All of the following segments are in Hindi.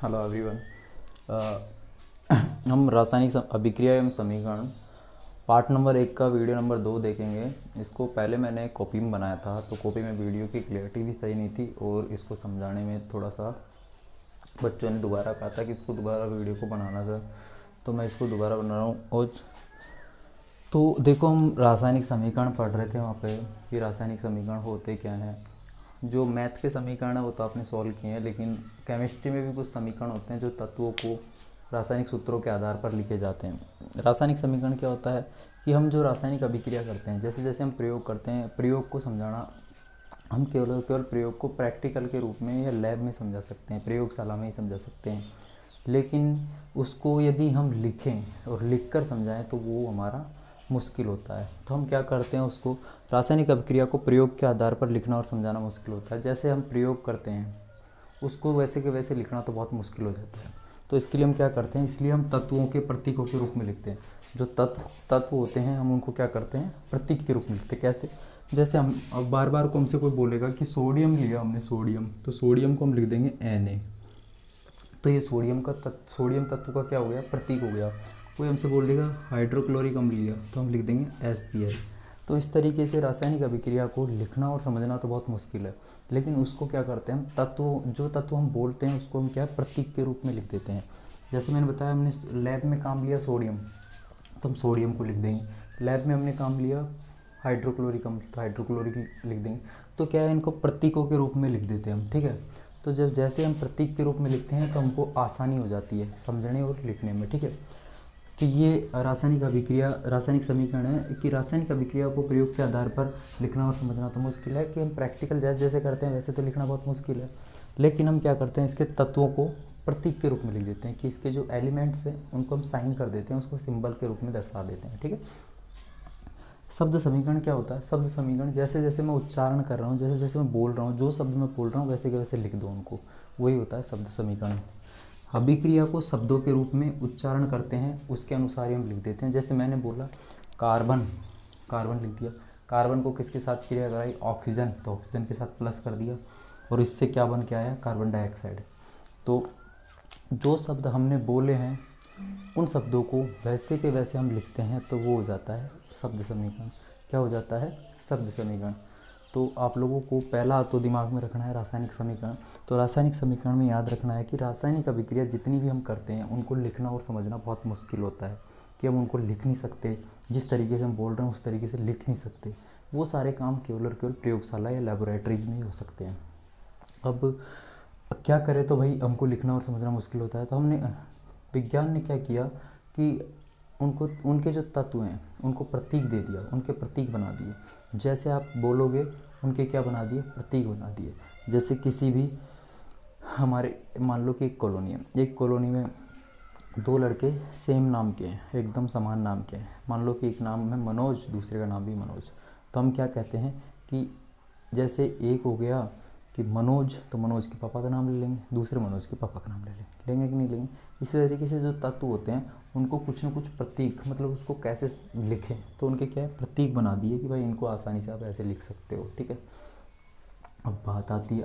Hello everyone. हम रासायनिक अभिक्रिया एवं समीकरण पार्ट नंबर 1 का वीडियो नंबर 2 देखेंगे। इसको पहले मैंने कॉपी में बनाया था, तो कॉपी में वीडियो की क्लियरिटी भी सही नहीं थी और इसको समझाने में थोड़ा सा बच्चों ने दोबारा कहा था कि इसको दोबारा वीडियो को बनाना सर, तो मैं इसको दोबारा बना रहा हूँ। और तो देखो, हम रासायनिक समीकरण पढ़ रहे थे वहाँ पे कि रासायनिक समीकरण होते क्या हैं। जो मैथ के समीकरण है वो तो आपने सॉल्व किए हैं, लेकिन केमिस्ट्री में भी कुछ समीकरण होते हैं जो तत्वों को रासायनिक सूत्रों के आधार पर लिखे जाते हैं। रासायनिक समीकरण क्या होता है कि हम जो रासायनिक अभिक्रिया करते हैं, जैसे जैसे हम प्रयोग करते हैं, प्रयोग को समझाना, हम केवल प्रयोग को प्रैक्टिकल के रूप में या लैब में समझा सकते हैं, प्रयोगशाला में ही समझा सकते हैं। लेकिन उसको यदि हम लिखें और लिख कर समझाएँ तो वो हमारा मुश्किल होता है। तो हम क्या करते हैं, उसको रासायनिक अभिक्रिया को प्रयोग के आधार पर लिखना और समझाना मुश्किल होता है। जैसे हम प्रयोग करते हैं उसको वैसे के वैसे लिखना तो बहुत मुश्किल हो जाता है। तो इसके लिए हम क्या करते हैं, इसलिए हम तत्वों के प्रतीकों के रूप में लिखते हैं। जो तत्व होते हैं हम उनको क्या करते हैं, प्रतीक के रूप में लिखते हैं। कैसे? जैसे हम अब बार बार को हमसे कोई बोलेगा कि सोडियम लिया हमने, सोडियम, तो सोडियम को हम लिख देंगे Na। तो ये सोडियम तत्व का क्या हो गया, प्रतीक हो गया। कोई हमसे बोल देगा हाइड्रोक्लोरिक अम्ल लिया, तो हम लिख देंगे HCl। तो इस तरीके से रासायनिक अभिक्रिया को लिखना और समझना तो बहुत मुश्किल है, लेकिन उसको क्या करते हैं हम, जो तत्व हम बोलते हैं उसको हम क्या प्रतीक के रूप में लिख देते हैं। जैसे मैंने बताया, हमने लैब में काम लिया सोडियम, तो हम सोडियम को लिख देंगे। लैब में हमने काम लिया हाइड्रोक्लोरिक अम्ल, तो हाइड्रोक्लोरिक लिख देंगे। तो क्या है, इनको प्रतीकों के रूप में लिख देते हैं हम, ठीक है। तो जब जैसे हम प्रतीक के रूप में लिखते हैं तो हमको आसानी हो जाती है समझने और लिखने में, ठीक है। तो ये रासायनिक समीकरण है कि रासायनिक अभिक्रिया को प्रयोग के आधार पर लिखना और समझना तो मुश्किल है, कि हम प्रैक्टिकल जैसे जैसे करते हैं वैसे तो लिखना बहुत मुश्किल है। लेकिन हम क्या करते हैं, इसके तत्वों को प्रतीक के रूप में लिख देते हैं, कि इसके जो एलिमेंट्स हैं उनको हम साइन कर देते हैं, उसको सिंबल के रूप में दर्शा देते हैं, ठीक है। शब्द समीकरण क्या होता है? शब्द समीकरण जैसे जैसे मैं उच्चारण कर रहा हूँ, जैसे जैसे मैं बोल रहा हूँ, जो शब्द मैं बोल रहा हूँ वैसे के वैसे लिख दो उनको, वही होता है शब्द समीकरण। अभिक्रिया को शब्दों के रूप में उच्चारण करते हैं, उसके अनुसार ही हम लिख देते हैं। जैसे मैंने बोला कार्बन, कार्बन लिख दिया। कार्बन को किसके साथ क्रिया कराई, ऑक्सीजन, तो ऑक्सीजन के साथ प्लस कर दिया, और इससे क्या बन के आया, कार्बन डाइऑक्साइड। तो जो शब्द हमने बोले हैं उन शब्दों को वैसे के वैसे हम लिखते हैं, तो वो हो जाता है शब्द समीकरण। क्या हो जाता है, शब्द समीकरण। तो आप लोगों को पहला तो दिमाग में रखना है रासायनिक समीकरण। तो रासायनिक समीकरण में याद रखना है कि रासायनिक अभिक्रिया जितनी भी हम करते हैं उनको लिखना और समझना बहुत मुश्किल होता है, कि हम उनको लिख नहीं सकते, जिस तरीके से हम बोल रहे हैं उस तरीके से लिख नहीं सकते। वो सारे काम केवल और केवल प्रयोगशाला या लेबोरेटरीज में ही हो सकते हैं। अब क्या करें, तो भाई हमको लिखना और समझना मुश्किल होता है, तो हमने विज्ञान ने क्या किया कि उनको, उनके जो तत्व हैं उनको प्रतीक दे दिया, उनके प्रतीक बना दिए। जैसे आप बोलोगे उनके क्या बना दिए, प्रतीक बना दिए। जैसे किसी भी हमारे, मान लो कि एक कॉलोनी है, एक कॉलोनी में दो लड़के सेम नाम के हैं, एकदम समान नाम के हैं। मान लो कि एक नाम है मनोज, दूसरे का नाम भी मनोज। तो हम क्या कहते हैं कि जैसे एक हो गया कि मनोज, तो मनोज के पापा का नाम ले लेंगे, दूसरे मनोज के पापा का नाम ले लेंगे कि नहीं लेंगे। इसी तरीके से जो तत्व होते हैं उनको कुछ ना कुछ प्रतीक, मतलब उसको कैसे लिखें, तो उनके क्या है, प्रतीक बना दिए कि भाई इनको आसानी से आप ऐसे लिख सकते हो, ठीक है। अब बात आती है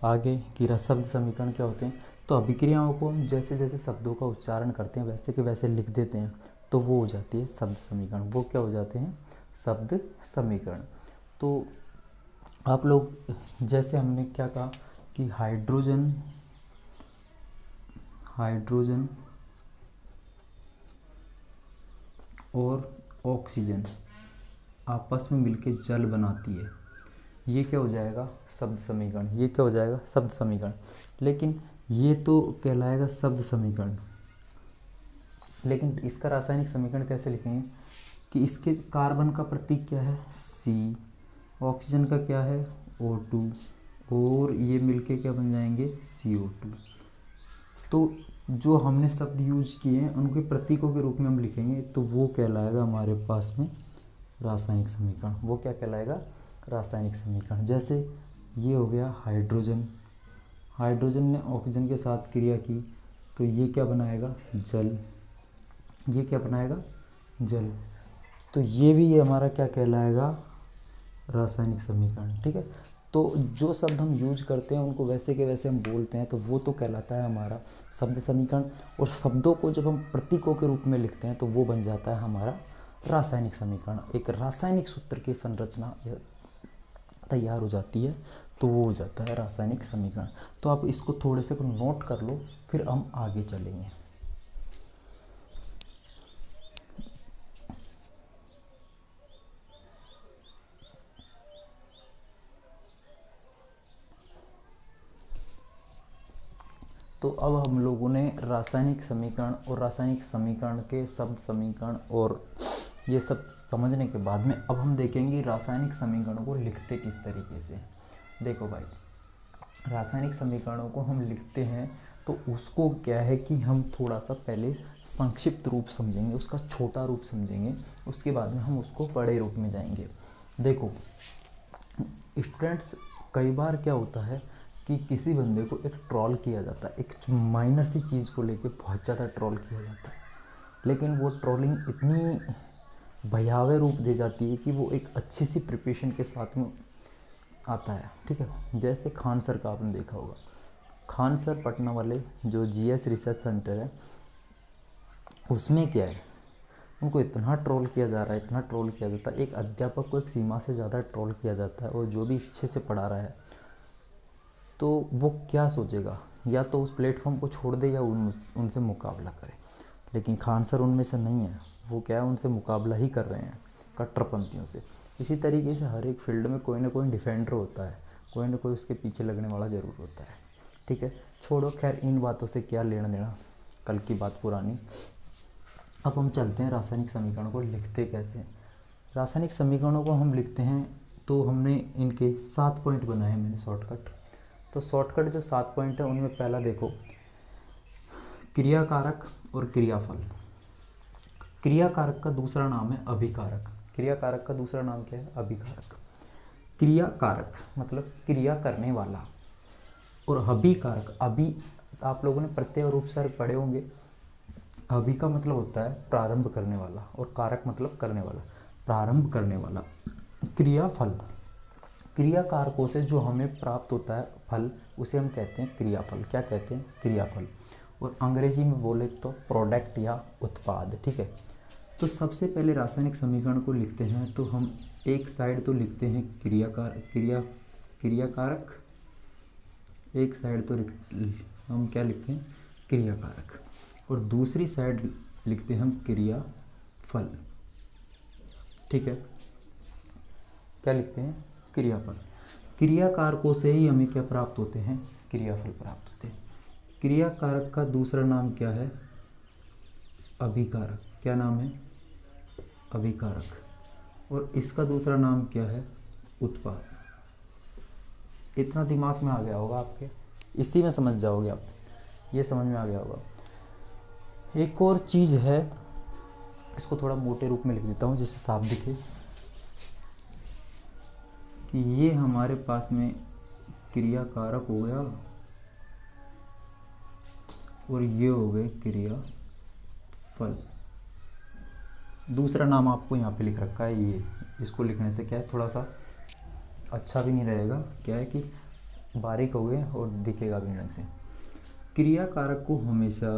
आगे कि शब्द समीकरण क्या होते हैं। तो अभिक्रियाओं को हम जैसे जैसे शब्दों का उच्चारण करते हैं वैसे के वैसे लिख देते हैं, तो वो हो जाती है शब्द समीकरण। वो क्या हो जाते हैं, शब्द समीकरण। तो आप लोग, जैसे हमने क्या कहा कि हाइड्रोजन और ऑक्सीजन आपस में मिलके जल बनाती है, ये क्या हो जाएगा, शब्द समीकरण। ये क्या हो जाएगा, शब्द समीकरण। लेकिन ये तो कहलाएगा शब्द समीकरण, लेकिन इसका रासायनिक समीकरण कैसे लिखेंगे कि इसके कार्बन का प्रतीक क्या है, C, ऑक्सीजन का क्या है, O2, और ये मिलके क्या बन जाएंगे, CO2। तो जो हमने शब्द यूज किए हैं उनके प्रतीकों के रूप में हम लिखेंगे, तो वो कहलाएगा हमारे पास में रासायनिक समीकरण। वो क्या कहलाएगा, रासायनिक समीकरण। जैसे ये हो गया हाइड्रोजन, हाइड्रोजन ने ऑक्सीजन के साथ क्रिया की, तो ये क्या बनाएगा, जल। ये क्या बनाएगा, जल। तो ये भी हमारा क्या कहलाएगा, रासायनिक समीकरण, ठीक है। तो जो शब्द हम यूज करते हैं उनको वैसे के वैसे हम बोलते हैं, तो वो तो कहलाता है हमारा शब्द समीकरण। और शब्दों को जब हम प्रतीकों के रूप में लिखते हैं तो वो बन जाता है हमारा रासायनिक समीकरण। एक रासायनिक सूत्र की संरचना तैयार हो जाती है, तो वो हो जाता है रासायनिक समीकरण। तो आप इसको थोड़े से नोट कर लो, फिर हम आगे चलेंगे। तो अब हम लोगों ने रासायनिक समीकरण और रासायनिक समीकरण के शब्द समीकरण और ये सब समझने के बाद में अब हम देखेंगे रासायनिक समीकरणों को लिखते किस तरीके से। देखो भाई, रासायनिक समीकरणों को हम लिखते हैं तो उसको क्या है कि हम थोड़ा सा पहले संक्षिप्त रूप समझेंगे, उसका छोटा रूप समझेंगे, उसके बाद में हम उसको बड़े रूप में जाएंगे। देखो स्टूडेंट्स, कई बार क्या होता है कि किसी बंदे को एक ट्रोल किया जाता है, एक माइनर सी चीज़ को लेके बहुत ज़्यादा ट्रोल किया जाता है, लेकिन वो ट्रोलिंग इतनी भयावह रूप दे जाती है कि वो एक अच्छी सी प्रिपरेशन के साथ में आता है। ठीक है, जैसे खान सर का आपने देखा होगा, खान सर पटना वाले जो जीएस रिसर्च सेंटर है, उसमें क्या है, उनको इतना ट्रोल किया जा रहा है, इतना ट्रोल किया जाता है, एक अध्यापक को एक सीमा से ज़्यादा ट्रोल किया जाता है। और जो भी अच्छे से पढ़ा रहा है तो वो क्या सोचेगा, या तो उस प्लेटफॉर्म को छोड़ दे या उनसे मुकाबला करे। लेकिन खान सर उनमें से नहीं है, वो क्या है, उनसे मुकाबला ही कर रहे हैं कट्टरपंथियों से। इसी तरीके से हर एक फील्ड में कोई ना कोई डिफेंडर होता है, कोई ना कोई उसके पीछे लगने वाला ज़रूर होता है। ठीक है, छोड़ो, खैर इन बातों से क्या लेना देना, कल की बात पुरानी। अब हम चलते हैं रासायनिक समीकरणों को लिखते कैसे। रासायनिक समीकरणों को हम लिखते हैं तो हमने इनके 7 पॉइंट बनाए हैं मैंने शॉर्टकट। तो शॉर्टकट जो 7 पॉइंट है उनमें पहला देखो, क्रियाकारक और क्रियाफल। क्रियाकारक का दूसरा नाम है अभिकारक। क्रियाकारक का दूसरा नाम क्या है, अभिकारक। क्रियाकारक मतलब क्रिया करने वाला, और अभिकारक, अभी आप लोगों ने प्रत्यय और उपसर्ग पढ़े होंगे। अभि का मतलब होता है प्रारंभ करने वाला, और कारक मतलब करने वाला, प्रारंभ करने वाला। क्रियाफल, क्रियाकारकों से जो हमें प्राप्त होता है फल, उसे हम कहते हैं क्रियाफल। क्या कहते हैं, क्रियाफल। और अंग्रेजी में बोले तो प्रोडक्ट या उत्पाद। ठीक है, तो सबसे पहले रासायनिक समीकरण को लिखते हैं तो हम एक साइड तो लिखते हैं क्रियाकारक, एक साइड तो हम क्या लिखते हैं, क्रियाकारक, और दूसरी साइड लिखते हैं हम क्रियाफल। ठीक है, क्या लिखते हैं, क्रियाफल। क्रियाकारकों से ही हमें क्या प्राप्त होते हैं, क्रियाफल प्राप्त होते हैं। क्रियाकारक का दूसरा नाम क्या है, अभिकारक। क्या नाम है, अभिकारक। और इसका दूसरा नाम क्या है, उत्पाद। इतना दिमाग में आ गया होगा आपके, इसी में समझ जाओगे आप, ये समझ में आ गया होगा। एक और चीज़ है, इसको थोड़ा मोटे रूप में लिख देता हूँ जिससे साफ दिखे कि ये हमारे पास में क्रियाकारक हो गया और ये हो गए क्रियाफल। दूसरा नाम आपको यहाँ पे लिख रखा है ये, इसको लिखने से क्या है, थोड़ा सा अच्छा भी नहीं रहेगा, क्या है कि बारीक हो गए और दिखेगा भी ढंग से। क्रियाकारक को हमेशा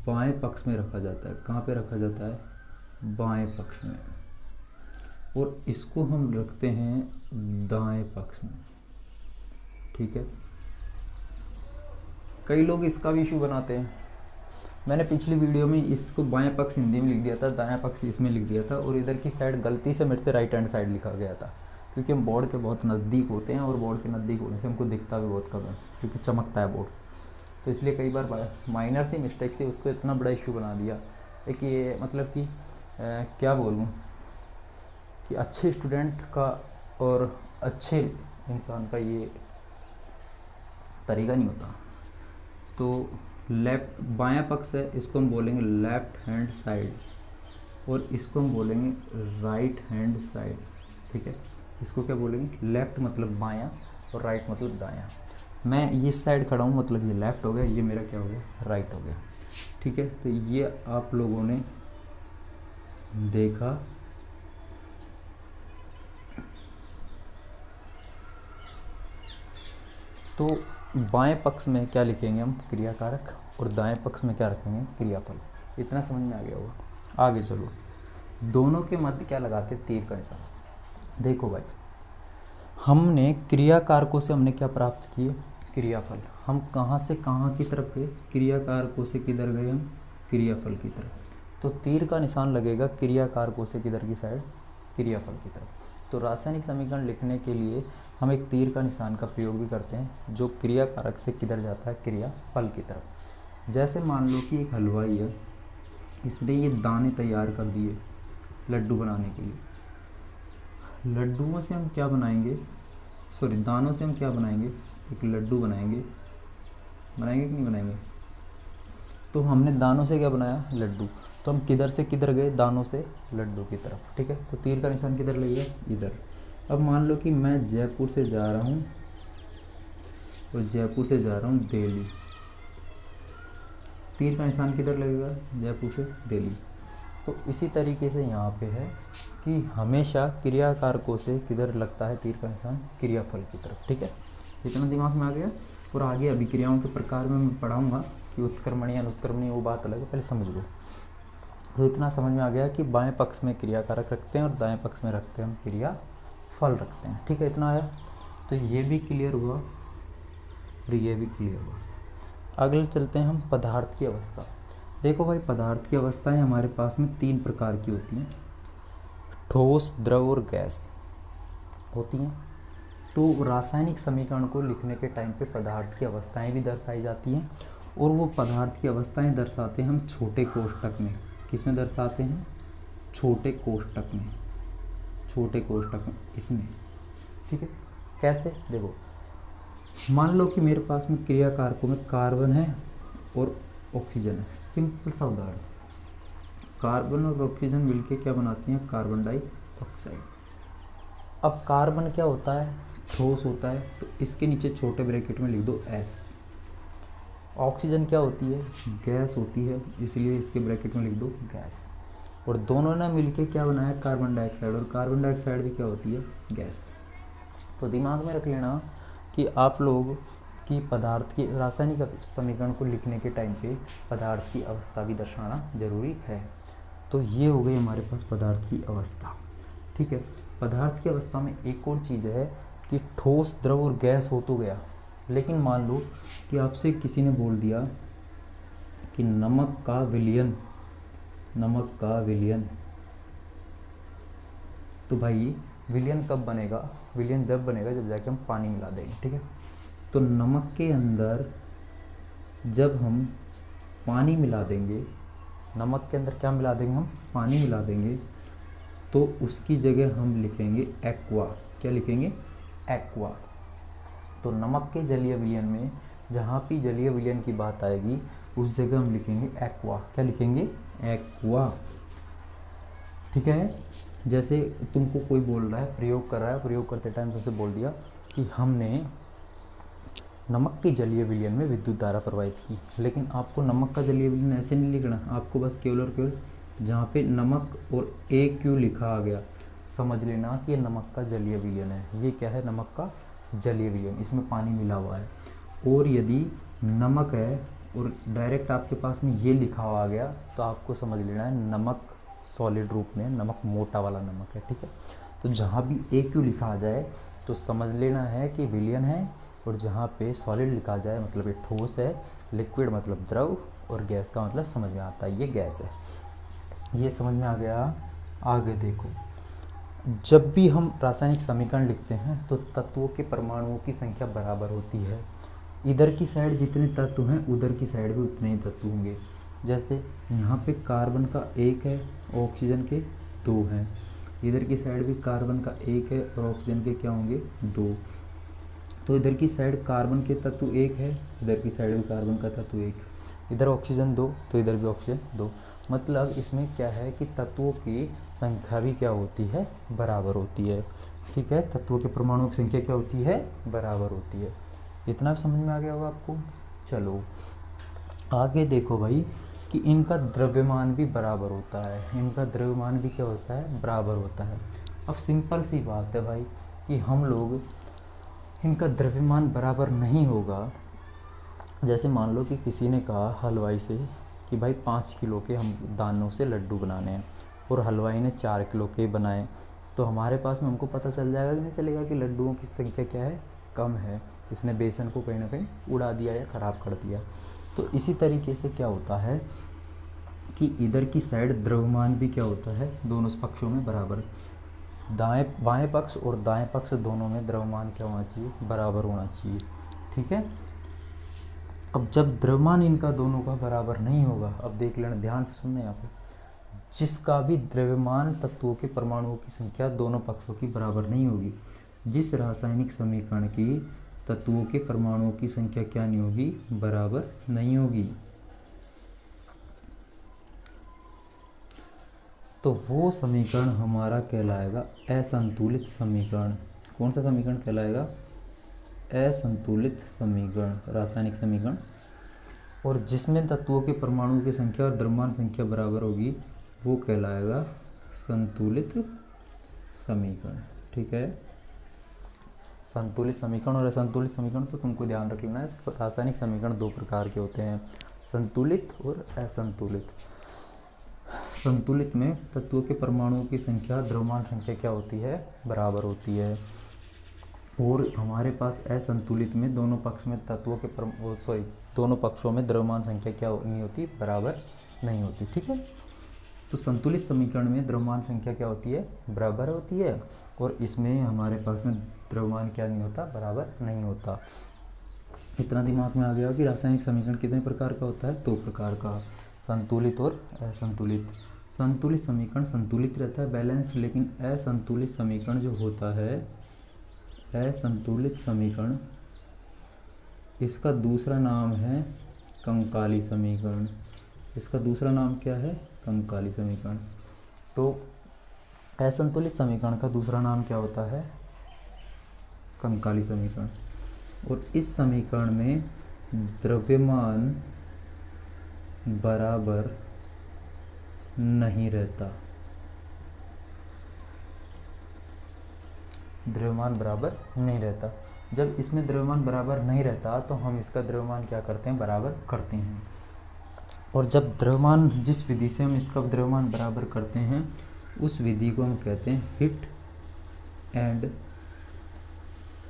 बाएं पक्ष में रखा जाता है। कहाँ पे रखा जाता है, बाएं पक्ष में, और इसको हम रखते हैं दाएं पक्ष में। ठीक है, कई लोग इसका भी इशू बनाते हैं। मैंने पिछली वीडियो में इसको बाएं पक्ष हिंदी में लिख दिया था, दाएं पक्ष इसमें लिख दिया था, और इधर की साइड गलती से मेरे से राइट हैंड साइड लिखा गया था, क्योंकि हम बोर्ड के बहुत नज़दीक होते हैं और बोर्ड के नज़दीक होने से हमको दिखता भी बहुत कम है, क्योंकि चमकता है बोर्ड। तो इसलिए कई बार माइनर सी मिस्टेक से उसको इतना बड़ा इशू बना दिया है कि ये मतलब कि क्या बोलूँ कि अच्छे स्टूडेंट का और अच्छे इंसान का ये तरीका नहीं होता। तो लेफ्ट बायां पक्ष है, इसको हम बोलेंगे लेफ्ट हैंड साइड, और इसको हम बोलेंगे राइट हैंड साइड। ठीक है, इसको क्या बोलेंगे, लेफ्ट मतलब बायां और राइट मतलब दायां। मैं इस साइड खड़ा हूँ मतलब ये लेफ्ट हो गया, ये मेरा क्या हो गया, राइट हो गया। ठीक है, तो ये आप लोगों ने देखा। तो बाएं पक्ष में क्या लिखेंगे हम, क्रियाकारक, और दाएं पक्ष में क्या रखेंगे, क्रियाफल। इतना समझ में आ गया होगा। आगे चलो, दोनों के मध्य क्या लगाते, तीर का निशान। देखो भाई, हमने क्रियाकारकों से हमने क्या प्राप्त किए, क्रियाफल। हम कहाँ से कहाँ की तरफ गए, क्रियाकारकों से किधर गए हम, क्रियाफल की तरफ। तो तीर का निशान लगेगा क्रियाकारकों से किधर की साइड, क्रियाफल की तरफ। तो रासायनिक समीकरण लिखने के लिए हम एक तीर का निशान का प्रयोग भी करते हैं, जो क्रियाकारक से किधर जाता है, क्रियाफल की तरफ। जैसे मान लो कि एक हलवाई है, इसने ये दाने तैयार कर दिए लड्डू बनाने के लिए। लड्डुओं से हम क्या बनाएंगे, सॉरी दानों से हम क्या बनाएंगे, एक लड्डू बनाएंगे, बनाएंगे कि नहीं बनाएंगे। तो हमने दानों से क्या बनाया, लड्डू। तो हम किधर से किधर गए, दानों से लड्डू की तरफ, ठीक है। तो तीर का निशान किधर लगेगा, इधर। अब मान लो कि मैं जयपुर से जा रहा हूँ और जयपुर से जा रहा हूँ दिल्ली। तीर का निशान किधर लगेगा, जयपुर से दिल्ली। तो इसी तरीके से यहाँ पे है कि हमेशा क्रियाकारकों से किधर लगता है तीर का निशान, क्रियाफल की तरफ, ठीक है। इतना दिमाग में आ गया। और आगे अभिक्रियाओं के प्रकार में मैं पढ़ाऊँगा कि उत्क्रमणीय अनुत्क्रमणीय, वो बात अलग है, पहले समझ लो। तो इतना समझ में आ गया कि बाएं पक्ष में क्रियाकारक रखते हैं और दाएं पक्ष में रखते हैं हम क्रियाफल रखते हैं, ठीक है। इतना आया, तो ये भी क्लियर हुआ और ये भी क्लियर हुआ। अगले चलते हैं हम पदार्थ की अवस्था। देखो भाई, पदार्थ की अवस्थाएं हमारे पास में 3 प्रकार की होती हैं, ठोस, द्रव और गैस होती हैं। तो रासायनिक समीकरण को लिखने के टाइम पे पदार्थ की अवस्थाएं भी दर्शाई जाती हैं, और वो पदार्थ की अवस्थाएं दर्शाते हैं हम छोटे कोष्ठक में। किस में दर्शाते हैं, छोटे कोष्ठक में, छोटे कोष्ठक में, इसमें, ठीक है। कैसे, देखो मान लो कि मेरे पास में क्रियाकारकों में कार्बन है और ऑक्सीजन है। सिंपल सा उदाहरण, कार्बन और ऑक्सीजन मिलके क्या बनाती हैं, कार्बन डाइऑक्साइड। अब कार्बन क्या होता है, ठोस होता है, तो इसके नीचे छोटे ब्रैकेट में लिख दो S। ऑक्सीजन क्या होती है, गैस होती है, इसलिए इसके ब्रैकेट में लिख दो गैस। और दोनों ने मिलके क्या बनाया, कार्बन डाइऑक्साइड, और कार्बन डाइऑक्साइड भी क्या होती है, गैस। तो दिमाग में रख लेना कि आप लोग की पदार्थ की रासायनिक समीकरण को लिखने के टाइम पे पदार्थ की अवस्था भी दर्शाना जरूरी है। तो ये हो गई हमारे पास पदार्थ की अवस्था, ठीक है। पदार्थ की अवस्था में एक और चीज़ है कि ठोस, द्रव और गैस हो तो गया, लेकिन मान लो कि आपसे किसी ने बोल दिया कि नमक का विलयन, नमक का विलयन। तो भाई विलयन कब बनेगा, विलयन जब बनेगा जब जाके हम पानी मिला देंगे, ठीक है। तो नमक के अंदर जब हम पानी मिला देंगे, नमक के अंदर क्या मिला देंगे, हम पानी मिला देंगे, तो उसकी जगह हम लिखेंगे एक्वा। क्या लिखेंगे, एक्वा। तो नमक के जलीय विलयन में जहाँ भी जलीय विलयन की बात आएगी उस जगह हम लिखेंगे एक्वा। क्या लिखेंगे, एक्वा, ठीक है। जैसे तुमको कोई बोल रहा है, प्रयोग कर रहा है, प्रयोग करते टाइम तुमसे बोल दिया कि हमने नमक के जलीय विलयन में विद्युत धारा प्रवाहित की, लेकिन आपको नमक का जलीय विलयन ऐसे नहीं लिखना, आपको बस केवल और केवल जहाँ पे नमक और AQ लिखा आ गया समझ लेना कि ये नमक का जलीय विलयन है। ये क्या है, नमक का जलीय विलयन, इसमें पानी मिला हुआ है। और यदि नमक है और डायरेक्ट आपके पास में ये लिखा हुआ आ गया तो आपको समझ लेना है नमक सॉलिड रूप में, नमक मोटा वाला नमक है, ठीक है। तो जहाँ भी AQ लिखा आ जाए तो समझ लेना है कि विलयन है, और जहाँ पे सॉलिड लिखा जाए मतलब ये ठोस है, लिक्विड मतलब द्रव, और गैस का मतलब समझ में आता है ये गैस है। ये समझ में आ गया। आगे देखो, जब भी हम रासायनिक समीकरण लिखते हैं तो तत्वों के परमाणुओं की संख्या बराबर होती है। इधर की साइड जितने तत्व हैं उधर की साइड भी उतने ही तत्व होंगे। जैसे यहाँ पे कार्बन का 1 है, ऑक्सीजन के 2 हैं। इधर की साइड भी कार्बन का 1 है और ऑक्सीजन के क्या होंगे, 2। तो इधर की साइड कार्बन के तत्व 1 है, इधर की साइड भी कार्बन का तत्व 1। इधर ऑक्सीजन 2 तो इधर भी ऑक्सीजन 2। मतलब इसमें क्या है कि तत्वों की संख्या भी क्या होती है, बराबर होती है, ठीक है। तत्वों के परमाणुओं की संख्या क्या होती है, बराबर होती है। इतना समझ में आ गया होगा आपको। चलो आगे देखो भाई कि इनका द्रव्यमान भी बराबर होता है, इनका द्रव्यमान भी क्या होता है, बराबर होता है। अब सिंपल सी बात है भाई कि हम लोग इनका द्रव्यमान बराबर नहीं होगा, जैसे मान लो कि किसी ने कहा हलवाई से कि भाई 5 किलो के हम दानों से लड्डू बनाने हैं और हलवाई ने 4 किलो के बनाए, तो हमारे पास में हमको पता चल जाएगा कि नहीं चलेगा कि लड्डुओं की संख्या क्या है, कम है, इसने बेसन को कहीं ना कहीं उड़ा दिया या ख़राब कर दिया। तो इसी तरीके से क्या होता है कि इधर की साइड द्रव्यमान भी क्या होता है, दोनों पक्षों में बराबर, बाएं पक्ष और दाएं पक्ष दोनों में द्रव्यमान क्या होना चाहिए, बराबर होना चाहिए। ठीक है। अब जब द्रव्यमान इनका दोनों का बराबर नहीं होगा, अब देख लेना ध्यान से सुनना यहाँ पे, जिसका भी द्रव्यमान तत्वों के परमाणुओं की संख्या दोनों पक्षों की बराबर नहीं होगी, जिस रासायनिक समीकरण की तत्वों के परमाणुओं की संख्या क्या नहीं होगी, बराबर नहीं होगी, तो वो समीकरण हमारा कहलाएगा असंतुलित समीकरण। कौन सा समीकरण कहलाएगा, असंतुलित समीकरण, रासायनिक समीकरण। और जिसमें तत्वों के परमाणुओं की संख्या और द्रव्यमान संख्या बराबर होगी वो कहलाएगा संतुलित समीकरण। ठीक है। संतुलित समीकरण और असंतुलित समीकरण से तुमको ध्यान रखना है, रासायनिक समीकरण दो प्रकार के होते हैं, संतुलित और असंतुलित। संतुलित में तत्वों के परमाणुओं की संख्या द्रव्यमान संख्या क्या होती है, बराबर होती है। और हमारे पास असंतुलित में दोनों पक्ष में तत्वों के दोनों पक्षों में द्रव्यमान संख्या क्या नहीं होती, बराबर नहीं होती। ठीक है। तो संतुलित समीकरण में द्रव्यमान संख्या क्या होती है, बराबर होती है, और इसमें हमारे पास में द्रव्यमान क्या नहीं होता, बराबर नहीं होता। इतना दिमाग में आ गया कि रासायनिक समीकरण कितने प्रकार का होता है, दो प्रकार का, संतुलित और असंतुलित। संतुलित समीकरण संतुलित रहता है, बैलेंस, लेकिन असंतुलित समीकरण जो होता है, असंतुलित समीकरण, इसका दूसरा नाम है कंकाली समीकरण। इसका दूसरा नाम क्या है, कंकाली समीकरण। तो असंतुलित समीकरण का दूसरा नाम क्या होता है, कंकाली समीकरण। और इस समीकरण में द्रव्यमान बराबर नहीं रहता, द्रव्यमान बराबर नहीं रहता। जब इसमें द्रव्यमान बराबर नहीं रहता तो हम इसका द्रव्यमान क्या करते हैं, बराबर करते हैं। और जब द्रव्यमान, जिस विधि से हम इसका द्रव्यमान बराबर करते हैं उस विधि को हम कहते हैं hit and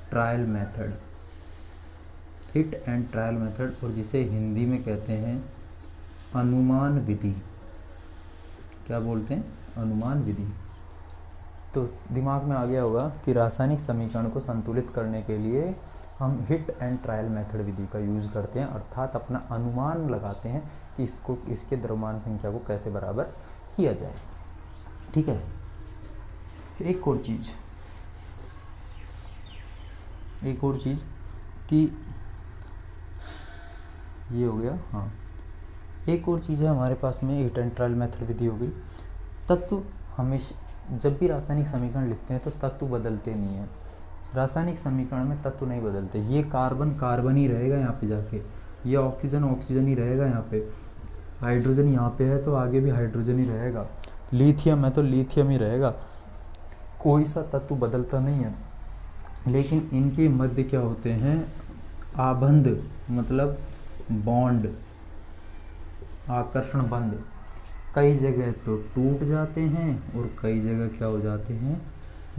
trial method, hit and trial method, और जिसे हिंदी में कहते हैं अनुमान विधि। क्या बोलते हैं, अनुमान विधि। तो दिमाग में आ गया होगा कि रासायनिक समीकरण को संतुलित करने के लिए हम हिट एंड ट्रायल मेथड विधि का यूज़ करते हैं, अर्थात अपना अनुमान लगाते हैं कि इसको, इसके द्रव्यमान संख्या को कैसे बराबर किया जाए। ठीक है। एक और चीज़ कि ये हो गया, हाँ, एक और चीज़ है हमारे पास में, हिट एंड ट्रायल मेथड विधि हो गई। तत्व हमेशा, जब भी रासायनिक समीकरण लिखते हैं तो तत्व बदलते नहीं हैं। रासायनिक समीकरण में तत्व नहीं बदलते, ये कार्बन कार्बन ही रहेगा यहाँ पे जाके, ये ऑक्सीजन ऑक्सीजन ही रहेगा यहाँ पे, हाइड्रोजन यहाँ पे है तो आगे भी हाइड्रोजन ही रहेगा, लिथियम है तो लिथियम ही रहेगा, कोई सा तत्व बदलता नहीं है। लेकिन इनके मध्य क्या होते हैं, आबंध, मतलब बॉन्ड, आकर्षण बंध, कई जगह तो टूट जाते हैं और कई जगह क्या हो जाते हैं,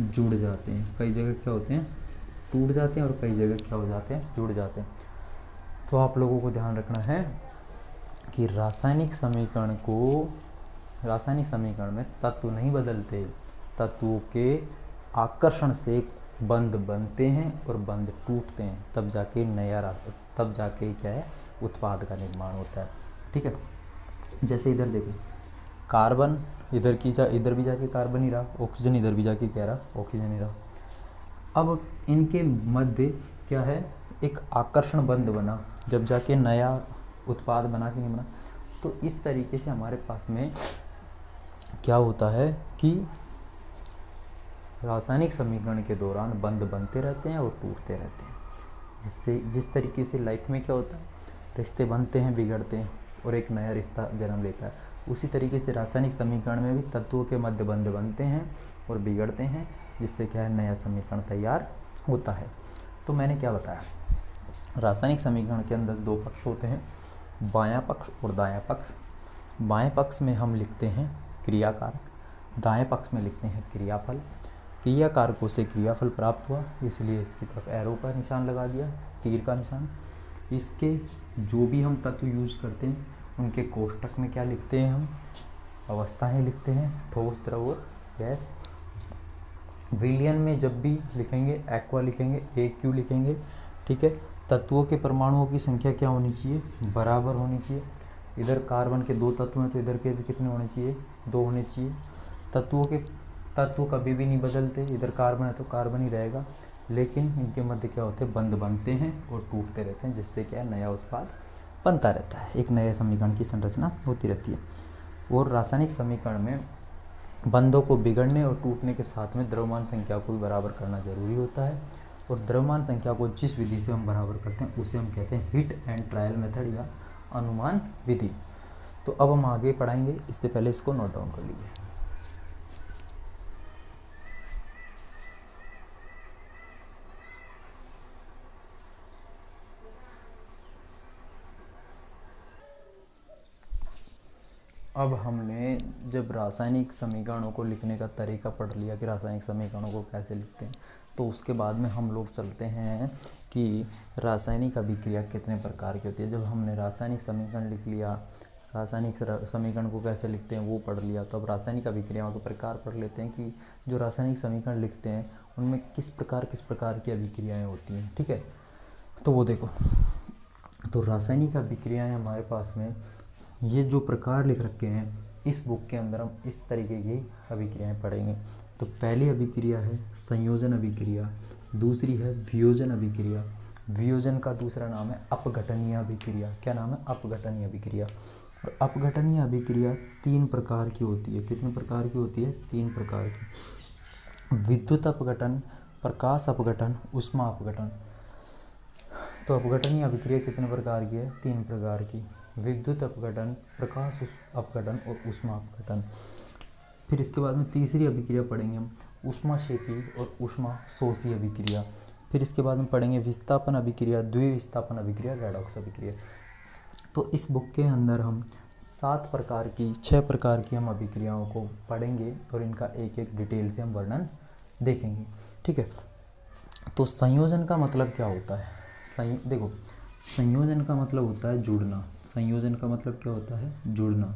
जुड़ जाते हैं। कई जगह क्या होते हैं, टूट जाते हैं, और कई जगह क्या हो जाते हैं, जुड़ जाते हैं। तो आप लोगों को ध्यान रखना है कि रासायनिक समीकरण में तत्व नहीं बदलते, तत्वों के आकर्षण से बंध बनते हैं और बंध टूटते हैं, तब जाके क्या है, उत्पाद का निर्माण होता है। ठीक है। जैसे इधर देखो, कार्बन इधर भी जाके कार्बन ही रहा, ऑक्सीजन इधर भी जाके क्या रहा, ऑक्सीजन ही रहा। अब इनके मध्य क्या है, एक आकर्षण बंध बना, जब जाके नया उत्पाद बना कि नहीं बना। तो इस तरीके से हमारे पास में क्या होता है कि रासायनिक समीकरण के दौरान बंध बनते रहते हैं और टूटते रहते हैं। जिस तरीके से लाइफ में क्या होता है, रिश्ते बनते हैं, बिगड़ते हैं और एक नया रिश्ता जन्म लेता है, उसी तरीके से रासायनिक समीकरण में भी तत्वों के मध्य बंध बनते हैं और बिगड़ते हैं, जिससे क्या है, नया समीकरण तैयार होता है। तो मैंने क्या बताया, रासायनिक समीकरण के अंदर दो पक्ष होते हैं, बायां पक्ष और दायां पक्ष। बाएं पक्ष में हम लिखते हैं क्रियाकारक, दाएं पक्ष में लिखते हैं क्रियाफल। क्रियाकारकों से क्रियाफल प्राप्त हुआ, इसलिए इसकी तरफ एरो का निशान लगा दिया, तीर का निशान। इसके जो भी हम तत्व यूज करते हैं उनके कोष्टक में क्या लिखते हैं, हम अवस्थाएं लिखते हैं, ठोस, द्रव और गैस। विलयन में जब भी लिखेंगे एक्वा लिखेंगे, AQ लिखेंगे, ठीक है। तत्वों के परमाणुओं की संख्या क्या होनी चाहिए, बराबर होनी चाहिए। इधर कार्बन के 2 तत्व हैं तो इधर के भी कितने होने चाहिए, 2 होने चाहिए। तत्व कभी भी नहीं बदलते, इधर कार्बन है तो कार्बन ही रहेगा, लेकिन इनके मध्य क्या होते हैं, बंध बनते हैं और टूटते रहते हैं, जिससे क्या नया उत्पाद बनता रहता है, एक नए समीकरण की संरचना होती रहती है। और रासायनिक समीकरण में बंधों को बिगड़ने और टूटने के साथ में द्रव्यमान संख्या को भी बराबर करना जरूरी होता है। और द्रव्यमान संख्या को जिस विधि से हम बराबर करते हैं उसे हम कहते हैं हिट एंड ट्रायल मेथड या अनुमान विधि। तो अब हम आगे पढ़ाएंगे, इससे पहले इसको नोट डाउन कर लीजिए। अब हमने जब रासायनिक समीकरणों को लिखने का तरीका पढ़ लिया कि रासायनिक समीकरणों को कैसे लिखते हैं, तो उसके बाद में हम लोग चलते हैं कि रासायनिक अभिक्रिया कितने प्रकार की होती है। जब हमने रासायनिक समीकरण लिख लिया, रासायनिक समीकरण को कैसे लिखते हैं वो पढ़ लिया, तो अब रासायनिक अभिक्रियाओं के प्रकार पढ़ लेते हैं कि जो रासायनिक समीकरण लिखते हैं उनमें किस प्रकार की अभिक्रियाएँ होती हैं, ठीक है। तो वो देखो, तो रासायनिक अभिक्रियाएँ हमारे पास में ये जो प्रकार लिख रखे हैं इस बुक के अंदर हम इस तरीके की अभिक्रियाएं पढ़ेंगे। तो पहली अभिक्रिया है संयोजन अभिक्रिया, दूसरी है वियोजन अभिक्रिया, वियोजन का दूसरा नाम है अपघटनीय अभिक्रिया। क्या नाम है, अपघटनीय अभिक्रिया। और अपघटनीय अभिक्रिया 3 प्रकार की होती है। कितने प्रकार की होती है, 3 प्रकार की। विद्युत अपघटन, प्रकाश अपघटन, ऊष्मा अपघटन। तो अपघटनीय अभिक्रिया कितने प्रकार की है, 3 प्रकार की। विद्युत अपघटन, प्रकाश अपघटन और ऊष्मा अपघटन। फिर इसके बाद में तीसरी अभिक्रिया पढ़ेंगे हम ऊष्माक्षेपी और ऊष्मा शोषी अभिक्रिया। फिर इसके बाद में पढ़ेंगे विस्थापन अभिक्रिया, द्विविस्थापन अभिक्रिया, रेडॉक्स अभिक्रिया। तो इस बुक के अंदर हम 6 प्रकार की हम अभिक्रियाओं को पढ़ेंगे और इनका एक एक डिटेल से हम वर्णन देखेंगे, ठीक है। तो संयोजन का मतलब क्या होता है, देखो संयोजन का मतलब होता है जुड़ना। संयोजन का मतलब क्या होता है, जुड़ना।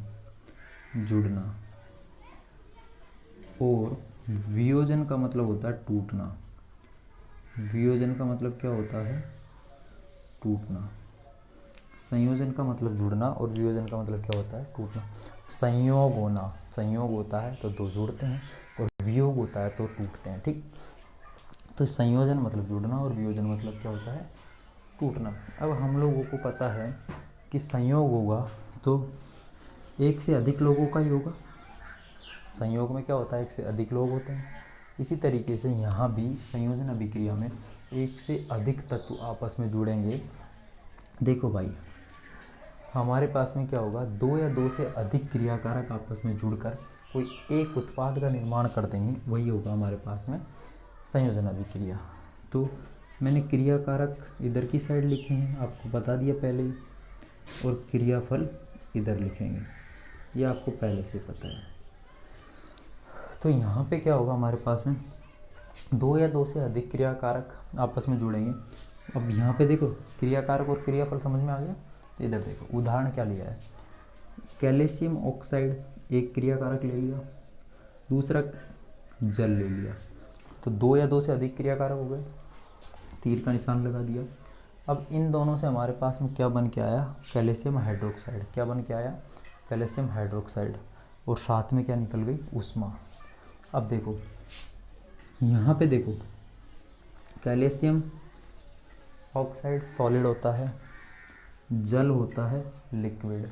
और वियोजन का मतलब होता है टूटना। वियोजन का मतलब क्या होता है, टूटना। संयोजन का मतलब जुड़ना और वियोजन का मतलब क्या होता है, टूटना। संयोग होता है तो 2 जुड़ते हैं और वियोग होता है तो टूटते हैं, ठीक। तो संयोजन मतलब जुड़ना और वियोजन मतलब क्या होता है, टूटना। अब हम लोगों को पता है कि संयोग होगा तो एक से अधिक लोगों का ही होगा। संयोग में क्या होता है, एक से अधिक लोग होते हैं। इसी तरीके से यहाँ भी संयोजन अभिक्रिया में एक से अधिक तत्व आपस में जुड़ेंगे। देखो भाई, हमारे पास में क्या होगा, 2 या 2 से अधिक क्रियाकारक आपस में जुड़कर कोई एक उत्पाद का निर्माण कर देंगे, वही होगा हमारे पास में संयोजन अभिक्रिया। तो मैंने क्रियाकारक इधर की साइड लिखे हैं, आपको बता दिया पहले ही, और क्रियाफल इधर लिखेंगे, ये आपको पहले से पता है। तो यहाँ पे क्या होगा, हमारे पास में 2 या 2 से अधिक क्रियाकारक आपस में जुड़ेंगे। अब यहाँ पे देखो क्रियाकारक और क्रियाफल समझ में आ गया। तो इधर देखो उदाहरण क्या लिया है, कैल्शियम ऑक्साइड एक क्रियाकारक ले लिया, दूसरा जल ले लिया। तो 2 या 2 से अधिक क्रियाकारक हो गए, तीर का निशान लगा दिया। अब इन दोनों से हमारे पास में क्या बन के आया, कैल्शियम हाइड्रोक्साइड। क्या बन के आया, कैल्शियम हाइड्रोक्साइड। और साथ में क्या निकल गई, ऊष्मा। अब देखो यहाँ पे देखो, कैल्शियम ऑक्साइड सॉलिड होता है, जल होता है लिक्विड,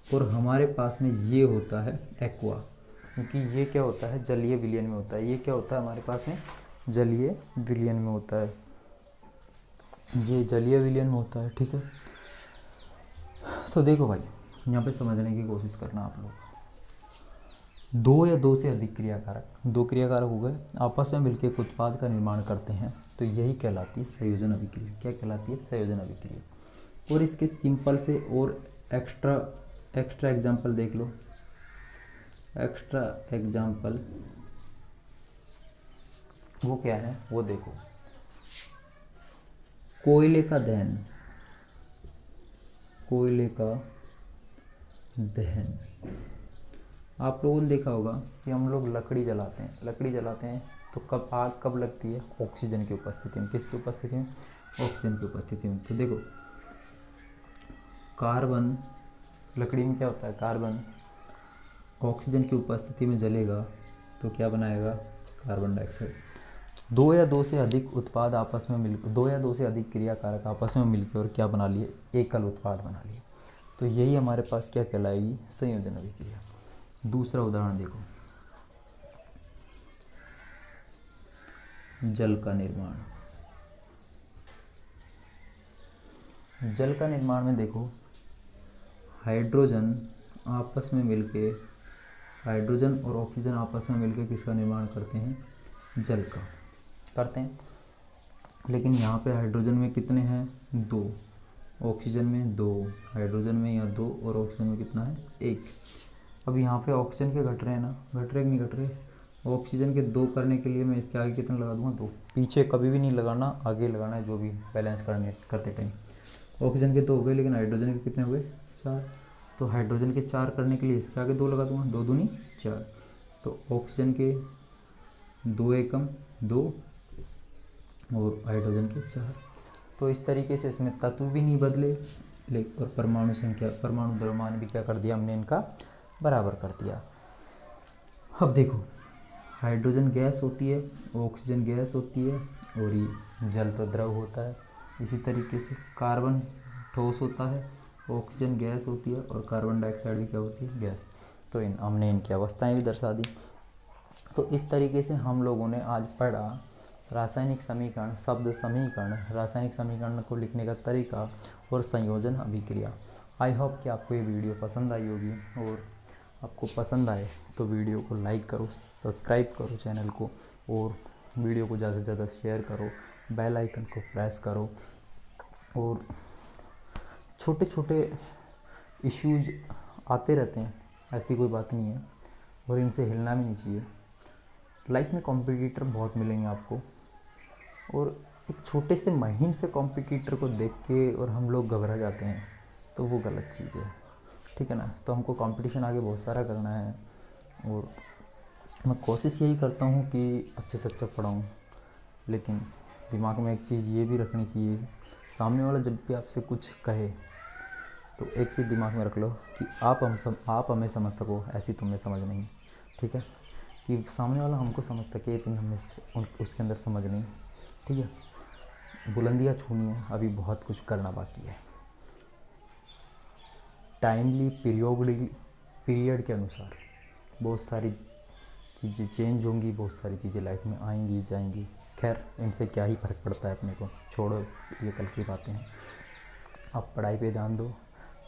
और हमारे पास में ये होता है एक्वा, क्योंकि ये क्या होता है, जलीय विलयन में होता है। ये क्या होता है हमारे पास में, जलीय विलयन में होता है, ये जलीय विलयन में होता है, ठीक है। तो देखो भाई, यहाँ पे समझने की कोशिश करना आप लोग। दो या दो से अधिक क्रियाकारक, दो क्रियाकारक हो गए, आपस में मिलकर एक उत्पाद का निर्माण करते हैं, तो यही कहलाती है संयोजन अभिक्रिया। क्या कहलाती है? संयोजन अभिक्रिया। और इसके सिंपल से और एक्स्ट्रा एग्जाम्पल देख लो। एक्स्ट्रा एग्जाम्पल वो क्या है वो देखो। कोयले का दहन, कोयले का दहन। आप लोगों ने देखा होगा कि हम लोग लकड़ी जलाते हैं, लकड़ी जलाते हैं तो कब आग कब लगती है? ऑक्सीजन की उपस्थिति में। किसकी उपस्थिति में? ऑक्सीजन की उपस्थिति में। तो देखो कार्बन, लकड़ी में क्या होता है? कार्बन ऑक्सीजन की उपस्थिति में जलेगा तो क्या बनाएगा? Carbon dioxide. दो या दो से अधिक उत्पाद आपस में मिलकर, दो या दो से अधिक क्रियाकारक आपस में मिलकर और क्या बना लिए? एकल उत्पाद बना लिए। तो यही हमारे पास क्या कहलाएगी? संयोजन अभिक्रिया। दूसरा उदाहरण देखो, जल का निर्माण। जल का निर्माण में देखो हाइड्रोजन आपस में मिलके, हाइड्रोजन और ऑक्सीजन आपस में मिलकर किसका निर्माण करते हैं? जल का करते हैं। लेकिन यहाँ पे हाइड्रोजन में कितने हैं? दो, ऑक्सीजन में दो, हाइड्रोजन में या दो और ऑक्सीजन में कितना है? एक। अब यहाँ पे ऑक्सीजन के घट रहे हैं ना, घट रहे कि नहीं घट रहे? ऑक्सीजन के दो करने के लिए मैं इसके आगे कितना लगा दूंगा? दो। पीछे कभी भी नहीं लगाना, आगे लगाना है जो भी बैलेंस करते टाइम। ऑक्सीजन के दो हो गए, लेकिन हाइड्रोजन के कितने हो गए? चार। तो हाइड्रोजन के चार करने के लिए इसके आगे दो लगा दूंगा, दो दूनी चार। तो ऑक्सीजन के दो एकम दो और हाइड्रोजन के चार। तो इस तरीके से इसमें तत्व भी नहीं बदले, लेकिन और परमाणु संख्या, परमाणु द्रव्यमान भी क्या कर दिया हमने? इनका बराबर कर दिया। अब देखो हाइड्रोजन गैस होती है, ऑक्सीजन गैस होती है और ये जल तो द्रव होता है। इसी तरीके से कार्बन ठोस होता है, ऑक्सीजन गैस होती है और कार्बन डाइऑक्साइड भी क्या होती है? गैस। तो हमने इनकी अवस्थाएं भी दर्शा दी। तो इस तरीके से हम लोगों ने आज पढ़ा रासायनिक समीकरण, शब्द समीकरण, रासायनिक समीकरण को लिखने का तरीका और संयोजन अभिक्रिया। आई होप कि आपको ये वीडियो पसंद आई होगी, और आपको पसंद आए तो वीडियो को लाइक करो, सब्सक्राइब करो चैनल को, और वीडियो को ज़्यादा से ज़्यादा शेयर करो, बेल आइकन को प्रेस करो। और छोटे छोटे इश्यूज आते रहते हैं, ऐसी कोई बात नहीं है, और इनसे हिलना भी नहीं चाहिए। लाइफ में कॉम्पिटिटर बहुत मिलेंगे आपको, और एक छोटे से महीन से कॉम्पिटिटर को देख के और हम लोग घबरा जाते हैं, तो वो गलत चीज़ है, ठीक है ना। तो हमको कंपटीशन आगे बहुत सारा करना है, और मैं कोशिश यही करता हूँ कि अच्छे से अच्छा पढ़ाऊँ। लेकिन दिमाग में एक चीज़ ये भी रखनी चाहिए, सामने वाला जब भी आपसे कुछ कहे तो एक चीज़ दिमाग में रख लो कि आप हमें समझ सको, ऐसी तुम्हें समझ नहीं, ठीक है। कि सामने वाला हमको समझ सके, इतनी हमें उसके अंदर समझ नहीं, ठीक है। बुलंदियाँ छूनी है, अभी बहुत कुछ करना बाकी है। टाइमली पीरियड के अनुसार बहुत सारी चीज़ें चेंज होंगी, बहुत सारी चीज़ें लाइफ में आएंगी जाएंगी। खैर इनसे क्या ही फ़र्क पड़ता है अपने को, छोड़ो, ये कल की बातें हैं। आप पढ़ाई पे ध्यान दो।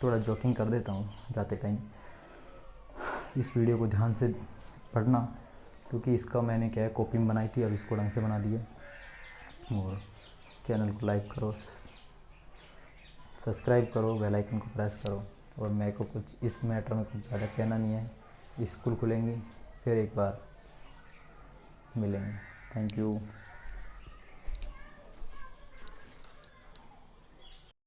थोड़ा जॉकिंग कर देता हूँ जाते टाइम। इस वीडियो को ध्यान से पढ़ना, क्योंकि इसका मैंने क्या है कॉपी में बनाई थी, अब इसको ढंग से बना दिया। और चैनल को लाइक करो, सब्सक्राइब करो, बेल आइकन को प्रेस करो। और मेरे को कुछ इस मैटर में कुछ ज़्यादा कहना नहीं है। स्कूल खुलेंगी फिर एक बार मिलेंगे। Thank you.